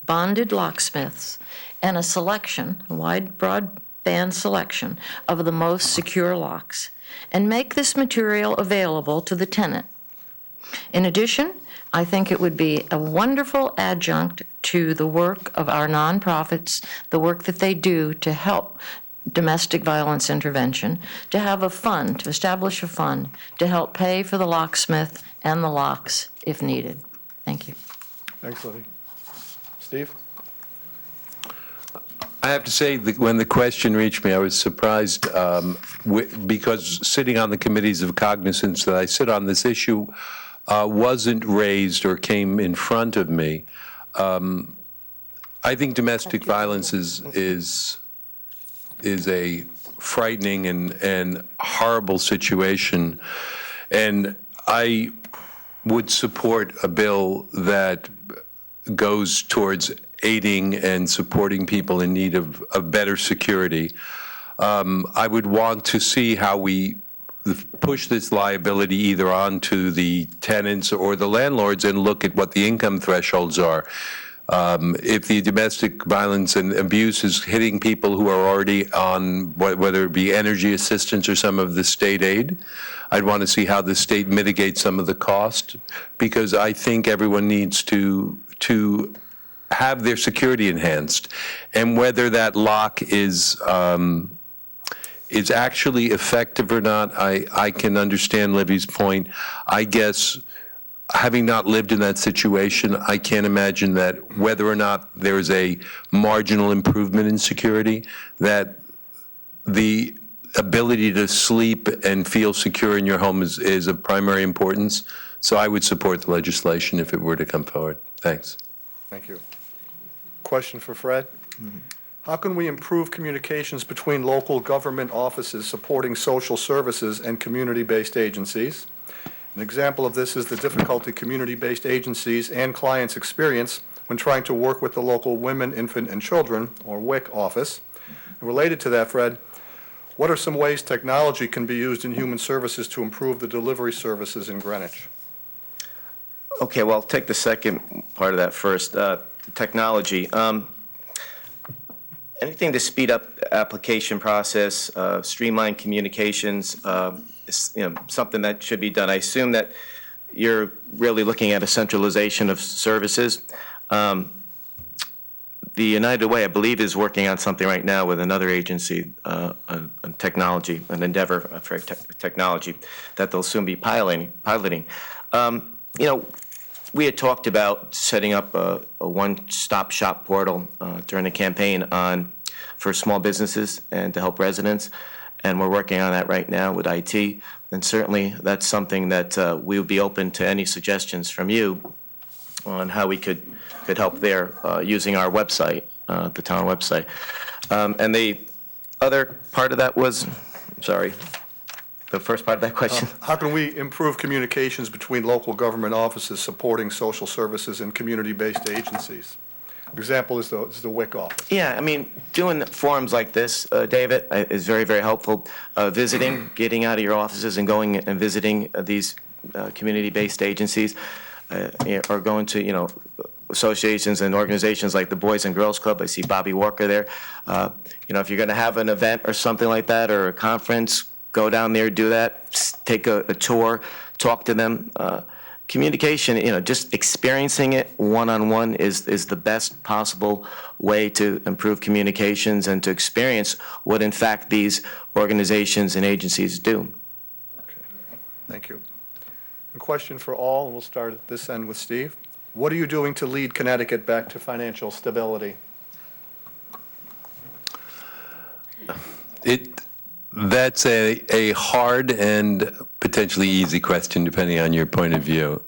bonded locksmiths and a selection, a wide, broad-band selection of the most secure locks, and make this material available to the tenant. In addition, I think it would be a wonderful adjunct to the work of our nonprofits, the work that they do to help domestic violence intervention, to have a fund, to establish a fund to help pay for the locksmith and the locks if needed. Thank you. Thanks, Livy. Steve? I have to say that when the question reached me, I was surprised because sitting on the committees of cognizance that I sit on, this issue wasn't raised or came in front of me. I think domestic violence is a frightening and horrible situation, and I would support a bill that goes towards aiding and supporting people in need of better security. I would want to see how we push this liability either onto the tenants or the landlords and look at what the income thresholds are. If the domestic violence and abuse is hitting people who are already on, whether it be energy assistance or some of the state aid, I'd want to see how the state mitigates some of the cost, because I think everyone needs to have their security enhanced. And whether that lock is is actually effective or not, I can understand Libby's point. I guess, having not lived in that situation, I can't imagine that whether or not there is a marginal improvement in security, that the ability to sleep and feel secure in your home is of primary importance. So I would support the legislation if it were to come forward. Thanks. Thank you. Question for Fred. How can we improve communications between local government offices supporting social services and community-based agencies? An example of this is the difficulty community-based agencies and clients experience when trying to work with the local Women, Infant, and Children, or WIC office. And related to that, Fred, what are some ways technology can be used in human services to improve the delivery services in Greenwich? Okay, well, I'll take the second part of that first, the technology. Anything to speed up the application process, streamline communications, is, something that should be done. I assume that you're really looking at a centralization of services. The United Way, I believe, is working on something right now with another agency, on technology, an endeavor for technology that they'll soon be piloting. We had talked about setting up a one-stop shop portal during the campaign for small businesses and to help residents, and we're working on that right now with IT. And certainly, that's something that we would be open to any suggestions from you on how we could help there using our website, the town website. And the other part of that was, sorry, the first part of that question? How can we improve communications between local government offices supporting social services and community-based agencies? An example is the WIC office. Yeah, I mean, doing forums like this, David, is very, very helpful. Visiting, getting out of your offices and going and visiting these community-based agencies, or going to, associations and organizations like the Boys and Girls Club. I see Bobby Walker there. If you're going to have an event or something like that, or a conference, go down there, do that, take a tour, talk to them. Communication, just experiencing it one-on-one is the best possible way to improve communications and to experience what, in fact, these organizations and agencies do. Okay, thank you. A question for all, and we'll start at this end with Steve. What are you doing to lead Connecticut back to financial stability? That's a hard and potentially easy question, depending on your point of view.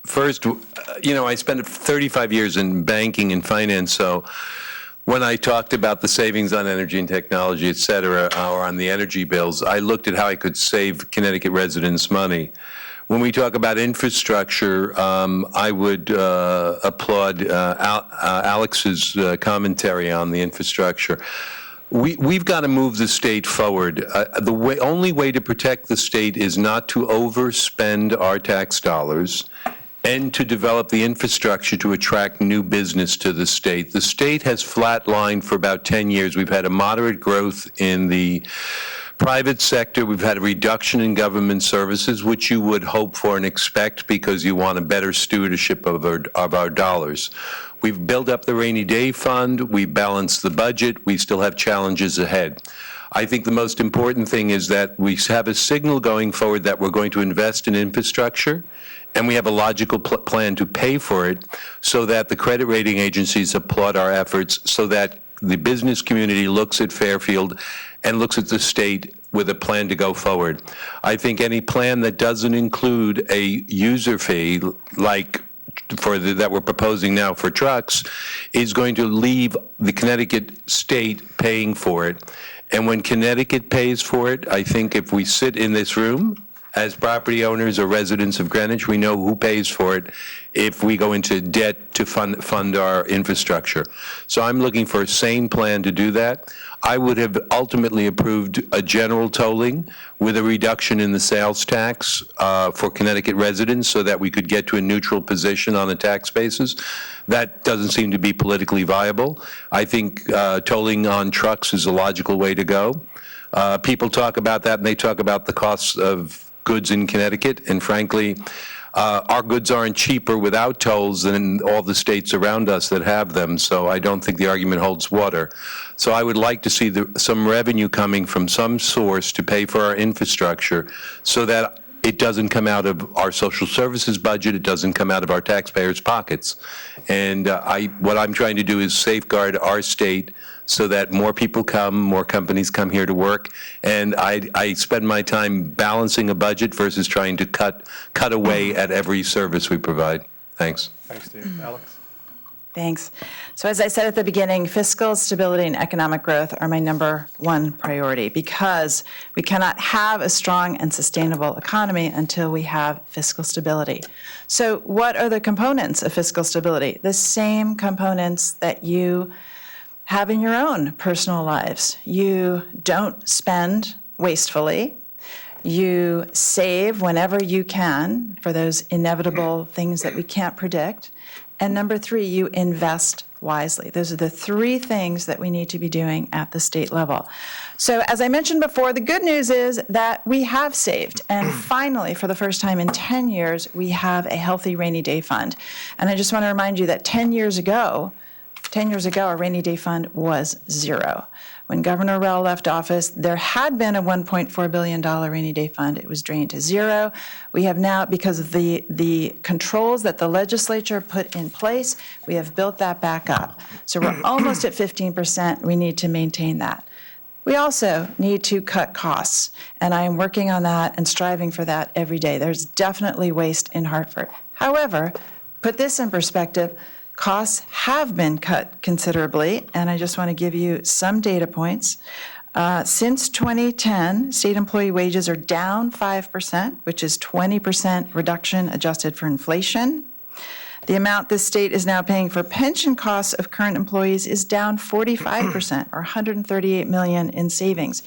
First, I spent 35 years in banking and finance, so when I talked about the savings on energy and technology, et cetera, or on the energy bills, I looked at how I could save Connecticut residents money. When we talk about infrastructure, I would applaud Alex's commentary on the infrastructure. We've got to move the state forward. The only way to protect the state is not to overspend our tax dollars and to develop the infrastructure to attract new business to the state. The state has flatlined for about 10 years. We've had a moderate growth in the private sector. We've had a reduction in government services, which you would hope for and expect because you want a better stewardship of our dollars. We've built up the rainy day fund. We've balanced the budget. We still have challenges ahead. I think the most important thing is that we have a signal going forward that we're going to invest in infrastructure, and we have a logical plan to pay for it so that the credit rating agencies applaud our efforts, so that the business community looks at Fairfield and looks at the state with a plan to go forward. I think any plan that doesn't include a user fee like that we're proposing now for trucks is going to leave the Connecticut state paying for it. And when Connecticut pays for it, I think if we sit in this room as property owners or residents of Greenwich, we know who pays for it if we go into debt to fund our infrastructure. So I'm looking for a sane plan to do that. I would have ultimately approved a general tolling with a reduction in the sales tax for Connecticut residents so that we could get to a neutral position on the tax basis. That doesn't seem to be politically viable. I think tolling on trucks is a logical way to go. People talk about that, and they talk about the costs of goods in Connecticut, and frankly, our goods aren't cheaper without tolls than all the states around us that have them, so I don't think the argument holds water. So I would like to see some revenue coming from some source to pay for our infrastructure so that it doesn't come out of our social services budget, it doesn't come out of our taxpayers' pockets. And what I'm trying to do is safeguard our state so that more people come, more companies come here to work, and I spend my time balancing a budget versus trying to cut away at every service we provide. Thanks. Thanks, Steve. Alex? Thanks. So as I said at the beginning, fiscal stability and economic growth are my number one priority because we cannot have a strong and sustainable economy until we have fiscal stability. So what are the components of fiscal stability? The same components that you have in your own personal lives. You don't spend wastefully. You save whenever you can for those inevitable things that we can't predict. And number three, you invest wisely. Those are the three things that we need to be doing at the state level. So as I mentioned before, the good news is that we have saved. And finally, for the first time in 10 years, we have a healthy rainy day fund. And I just want to remind you that 10 years ago, our rainy day fund was zero. When Governor Rell left office, there had been a $1.4 billion rainy day fund. It was drained to zero. We have now, because of the controls that the legislature put in place, we have built that back up. So we're almost at 15%. We need to maintain that. We also need to cut costs, and I am working on that and striving for that every day. There's definitely waste in Hartford. However, put this in perspective, costs have been cut considerably, and I just want to give you some data points. Since 2010, state employee wages are down 5%, which is 20% reduction adjusted for inflation. The amount this state is now paying for pension costs of current employees is down 45%, or $138 million in savings.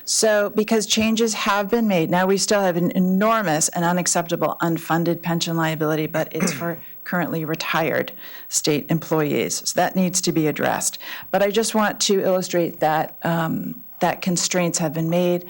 So because changes have been made, now we still have an enormous and unacceptable unfunded pension liability, but it's for currently retired state employees. So that needs to be addressed. But I just want to illustrate that that constraints have been made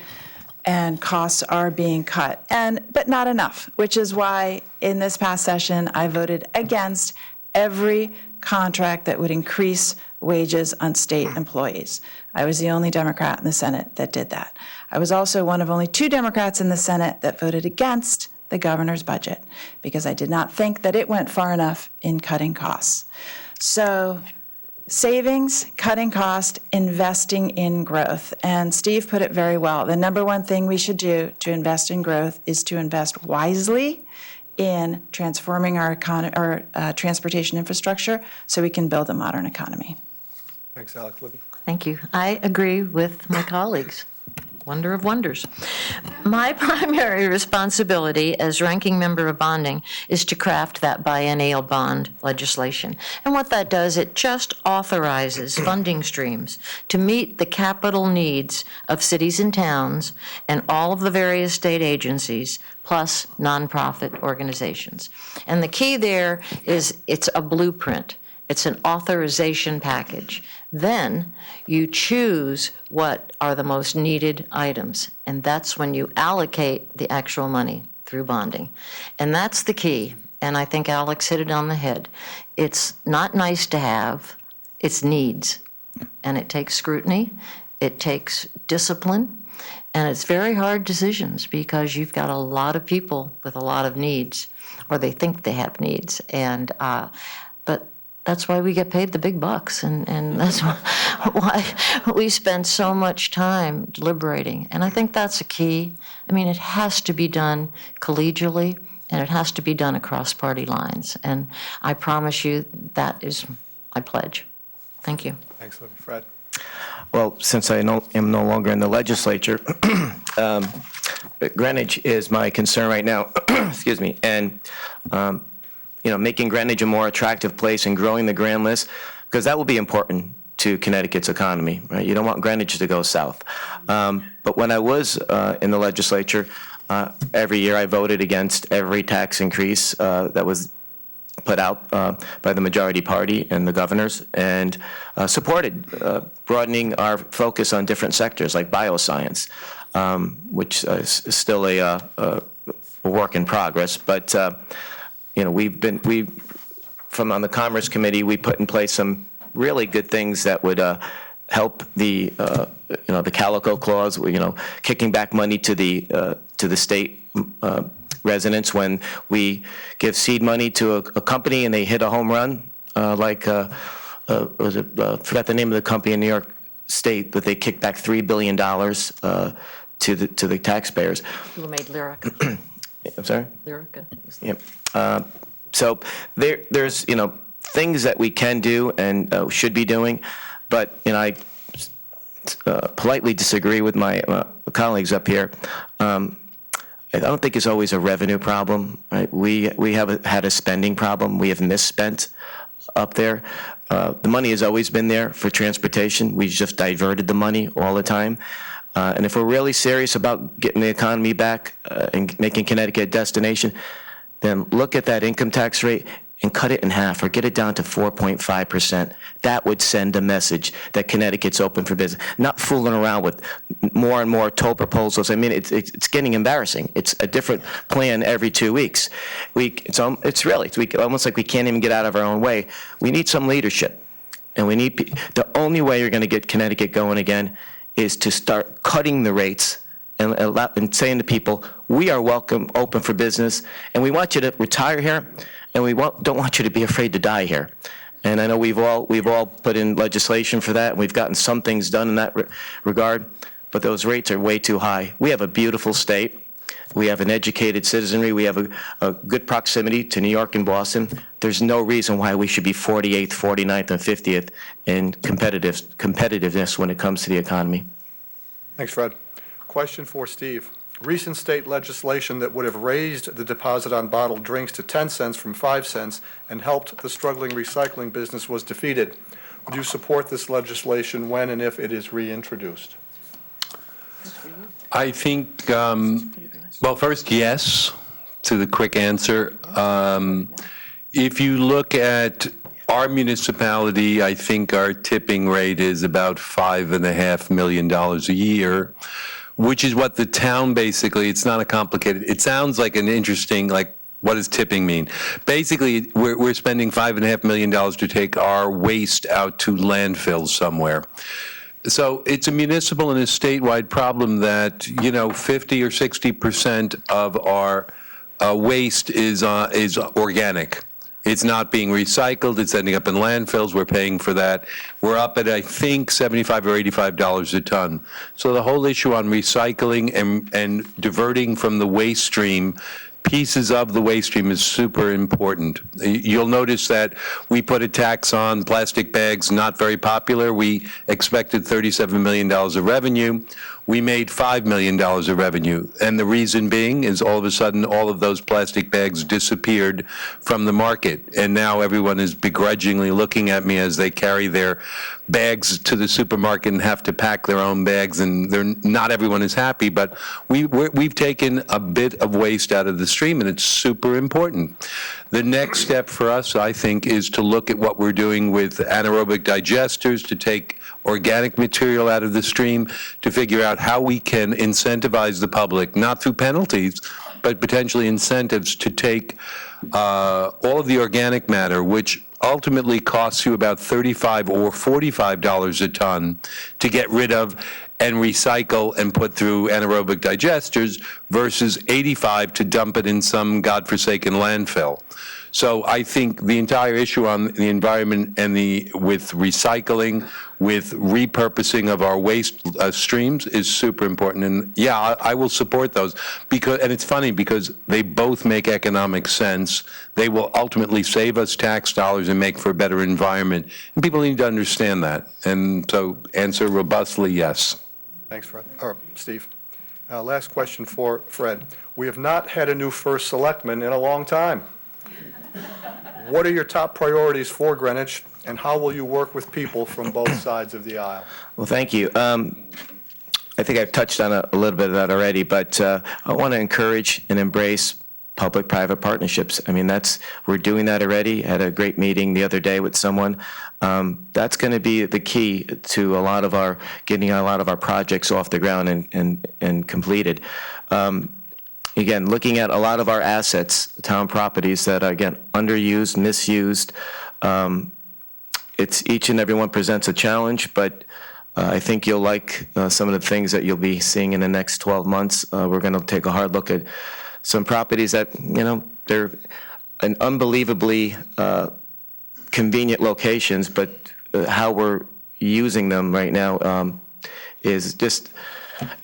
and costs are being cut, but not enough, which is why in this past session I voted against every contract that would increase wages on state employees. I was the only Democrat in the Senate that did that. I was also one of only 2 Democrats in the Senate that voted against the governor's budget because I did not think that it went far enough in cutting costs. So savings, cutting cost, investing in growth. And Steve put it very well. The number one thing we should do to invest in growth is to invest wisely in transforming our transportation infrastructure so we can build a modern economy. Thanks, Alex. Libby? Thank you. I agree with my colleagues. Wonder of wonders. My primary responsibility as ranking member of bonding is to craft that biennial bond legislation. And what that does, it just authorizes funding streams to meet the capital needs of cities and towns and all of the various state agencies, plus nonprofit organizations. And the key there is it's a blueprint. It's an authorization package. Then you choose what are the most needed items, and that's when you allocate the actual money through bonding. And that's the key, and I think Alex hit it on the head. It's not nice to have, it's needs. And it takes scrutiny, it takes discipline, and it's very hard decisions because you've got a lot of people with a lot of needs, or they think they have needs. And but that's why we get paid the big bucks, and that's why we spend so much time deliberating. And I think that's a key. I mean, it has to be done collegially, and it has to be done across party lines. And I promise you that is my pledge. Thank you. Thanks, Libby. Fred? Well, since I am no longer in the legislature, Greenwich is my concern right now. Excuse me. And making Greenwich a more attractive place and growing the grand list, because that will be important to Connecticut's economy, right? You don't want Greenwich to go south. But when I was in the legislature, every year I voted against every tax increase that was put out by the majority party and the governors, and supported broadening our focus on different sectors like bioscience, which is still a work in progress. But, you know, from on the Commerce Committee, we put in place some really good things that would help the, you know, the Calico Clause, you know, kicking back money to the state residents when we give seed money to a company and they hit a home run, forgot the name of the company in New York State, but they kicked back $3 billion to the taxpayers. Who made Lyrica? I'm sorry? Lyrica. Yep. So there's, you know, things that we can do and should be doing, but, you know, I politely disagree with my colleagues up here. I don't think it's always a revenue problem, right? We have had a spending problem. We have misspent up there. The money has always been there for transportation. We just diverted the money all the time. And if we're really serious about getting the economy back and making Connecticut a destination, then look at that income tax rate and cut it in half or get it down to 4.5%. That would send a message that Connecticut's open for business. Not fooling around with more and more toll proposals. I mean, it's getting embarrassing. It's a different plan every 2 weeks. It's almost like we can't even get out of our own way. We need some leadership. And we need, the only way you're going to get Connecticut going again is to start cutting the rates and saying to people, we are open for business, and we want you to retire here, and we don't want you to be afraid to die here. And I know we've all put in legislation for that, and we've gotten some things done in that regard, but those rates are way too high. We have a beautiful state. We have an educated citizenry. We have a good proximity to New York and Boston. There's no reason why we should be 48th, 49th, and 50th in competitiveness when it comes to the economy. Thanks, Fred. Question for Steve. Recent state legislation that would have raised the deposit on bottled drinks to 10 cents from 5 cents and helped the struggling recycling business was defeated. Would you support this legislation when and if it is reintroduced? I think, well, first, yes, to the quick answer. If you look at our municipality, I think our tipping rate is about $5.5 million a year, which is what the town basically, it's not a complicated, it sounds like an interesting, like, what does tipping mean? Basically, we're spending $5.5 million to take our waste out to landfills somewhere. So it's a municipal and a statewide problem that, you know, 50 or 60% of our waste is organic. It's not being recycled. It's ending up in landfills. We're paying for that. We're up at, I think, $75 or $85 a ton. So the whole issue on recycling and diverting from the waste stream, pieces of the waste stream, is super important. You'll notice that we put a tax on plastic bags, not very popular. We expected $37 million of revenue. We made $5 million of revenue. And the reason being is all of a sudden all of those plastic bags disappeared from the market. And now everyone is begrudgingly looking at me as they carry their bags to the supermarket and have to pack their own bags. And not everyone is happy, but we've taken a bit of waste out of the stream, and it's super important. The next step for us, I think, is to look at what we're doing with anaerobic digesters to take organic material out of the stream, to figure out how we can incentivize the public, not through penalties, but potentially incentives to take all of the organic matter, which ultimately costs you about $35 or $45 a ton to get rid of and recycle and put through anaerobic digesters, versus $85 to dump it in some godforsaken landfill. So I think the entire issue on the environment and with recycling, with repurposing of our waste streams is super important. And yeah, I will support those, and it's funny because they both make economic sense. They will ultimately save us tax dollars and make for a better environment. And people need to understand that. And so answer robustly, yes. Thanks, Fred. Or Steve. Last question for Fred. We have not had a new first selectman in a long time. What are your top priorities for Greenwich, and how will you work with people from both sides of the aisle? Well, thank you. I think I've touched on a little bit of that already, but I want to encourage and embrace public-private partnerships. I mean, we're doing that already. Had a great meeting the other day with someone. That's going to be the key to getting a lot of our projects off the ground and completed. again, looking at a lot of our assets, town properties that are, again, underused, misused. It's each and every one presents a challenge, but I think you'll like some of the things that you'll be seeing in the next 12 months. We're going to take a hard look at some properties that, they're an unbelievably convenient locations, but how we're using them right now is just,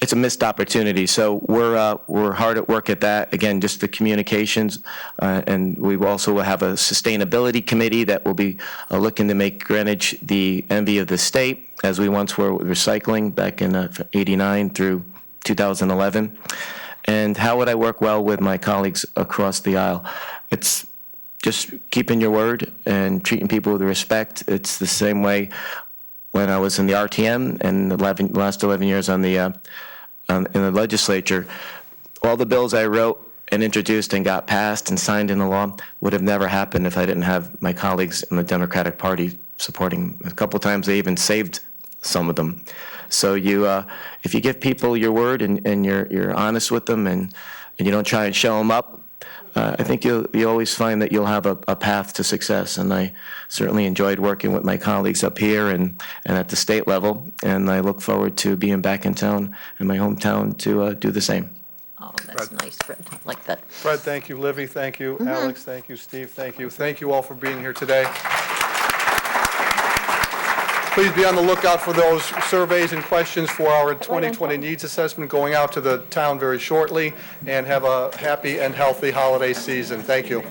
it's a missed opportunity. So we're hard at work at that. Again, just the communications, and we also will have a sustainability committee that will be looking to make Greenwich the envy of the state, as we once were with recycling back in '89 through 2011. And how would I work well with my colleagues across the aisle? It's just keeping your word and treating people with respect. It's the same way when I was in the RTM and the last 11 years in the legislature. All the bills I wrote and introduced and got passed and signed into law would have never happened if I didn't have my colleagues in the Democratic Party supporting. A couple times they even saved some of them. So if you give people your word and you're honest with them and you don't try and show them up, I think you always find that you'll have a path to success. And I certainly enjoyed working with my colleagues up here and at the state level. And I look forward to being back in town, in my hometown, to do the same. Oh, that's nice, Fred. I like that. Fred, thank you. Livy, thank you. Alex, thank you. Steve, thank you. Thank you all for being here today. Please be on the lookout for those surveys and questions for our 2020 needs assessment going out to the town very shortly, and have a happy and healthy holiday season. Thank you.